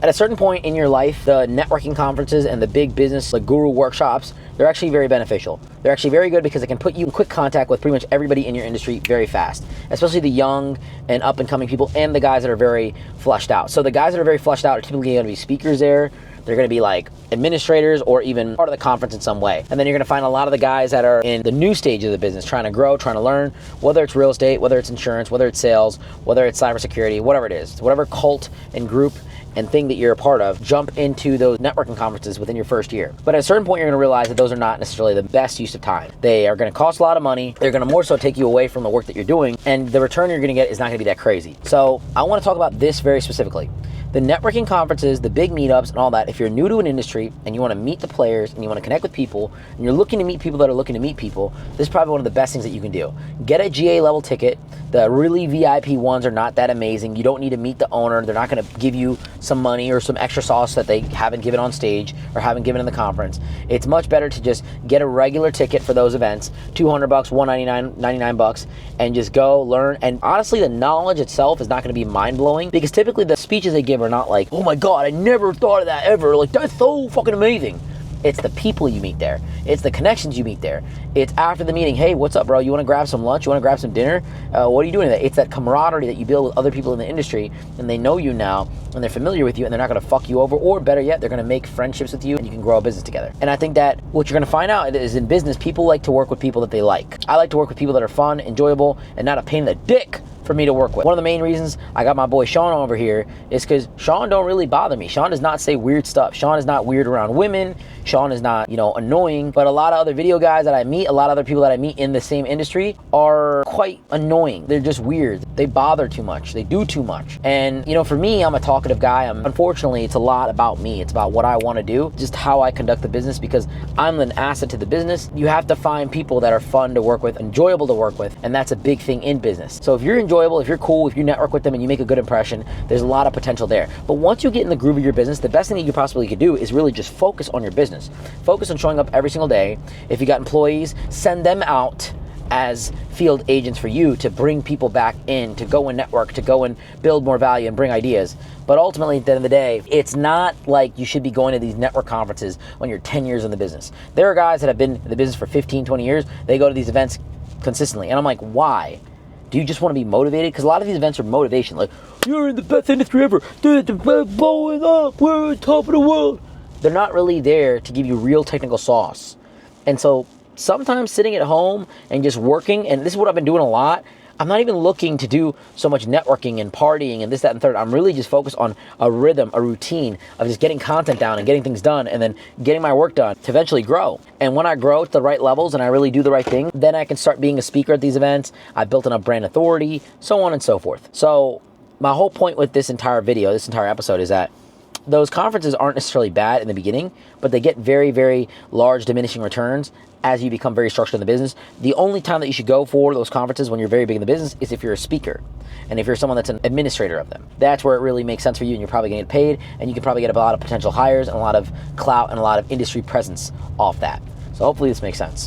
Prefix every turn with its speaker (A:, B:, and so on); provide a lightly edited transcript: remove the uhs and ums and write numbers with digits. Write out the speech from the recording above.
A: At a certain point in your life, the networking conferences and the big business like guru workshops, they're actually very beneficial. They're actually very good because it can put you in quick contact with pretty much everybody in your industry very fast, especially the young and up and coming people and the guys that are very fleshed out. So the guys that are very fleshed out are typically going to be speakers there. They're going to be like administrators or even part of the conference in some way. And then you're going to find a lot of the guys that are in the new stage of the business, trying to grow, trying to learn, whether it's real estate, whether it's insurance, whether it's sales, whether it's cybersecurity, whatever it is, whatever cult and group and thing that you're a part of, jump into those networking conferences within your first year. But at a certain point, you're going to realize that those are not necessarily the best use of time. They are going to cost a lot of money. They're going to more so take you away from the work that you're doing, and the return you're going to get is not going to be that crazy. So I want to talk about this very specifically. The networking conferences, the big meetups and all that, if you're new to an industry and you want to meet the players and you want to connect with people and you're looking to meet people that are looking to meet people, this is probably one of the best things that you can do. Get a GA level ticket. The really VIP ones are not that amazing. You don't need to meet the owner. They're not going to give you some money or some extra sauce that they haven't given on stage or haven't given in the conference. It's much better to just get a regular ticket for those events, $200, $199, $99, and just go learn. And honestly, the knowledge itself is not going to be mind-blowing because typically the speeches they give are not like, oh my God, I never thought of that ever. Like, that's so fucking amazing. It's the people you meet there. It's the connections you meet there. It's after the meeting, hey, what's up, bro? You want to grab some lunch? You want to grab some dinner? What are you doing today? It's that camaraderie that you build with other people in the industry, and they know you now, and they're familiar with you, and they're not going to fuck you over, or better yet, they're going to make friendships with you, and you can grow a business together. And I think that what you're going to find out is in business, people like to work with people that they like. I like to work with people that are fun, enjoyable, and not a pain in the dick for me to work with. One of the main reasons I got my boy Sean over here is because Sean don't really bother me. Sean does not say weird stuff. Sean is not weird around women. Sean is not, annoying. But a lot of other video guys that I meet, a lot of other people that I meet in the same industry are quite annoying. They're just weird. They bother too much. They do too much. And, for me, I'm a talkative guy. Unfortunately, it's a lot about me. It's about what I want to do, just how I conduct the business, because I'm an asset to the business. You have to find people that are fun to work with, enjoyable to work with, and that's a big thing in business. So if you're enjoyable, if you're cool, if you network with them and you make a good impression, there's a lot of potential there. But once you get in the groove of your business, the best thing that you possibly could do is really just focus on your business. Focus on showing up every single day. If you got employees, send them out as field agents for you to bring people back in, to go and network, to go and build more value and bring ideas. But ultimately, at the end of the day, it's not like you should be going to these network conferences when you're 10 years in the business. There are guys that have been in the business for 15, 20 years. They go to these events consistently. And I'm like, why? Do you just want to be motivated? Because a lot of these events are motivation. Like, you're in the best industry ever. Dude, the best blowing up. We're on top of the world. They're not really there to give you real technical sauce. And so sometimes sitting at home and just working, and this is what I've been doing a lot, I'm not even looking to do so much networking and partying and this, that, and third. I'm really just focused on a rhythm, a routine of just getting content down and getting things done and then getting my work done to eventually grow. And when I grow to the right levels and I really do the right thing, then I can start being a speaker at these events. I've built enough brand authority, so on and so forth. So my whole point with this entire video, this entire episode, is that those conferences aren't necessarily bad in the beginning, but they get very, very large diminishing returns as you become very structured in the business. The only time that you should go for those conferences when you're very big in the business is if you're a speaker and if you're someone that's an administrator of them. That's where it really makes sense for you, and you're probably going to get paid, and you can probably get a lot of potential hires and a lot of clout and a lot of industry presence off that. So hopefully this makes sense.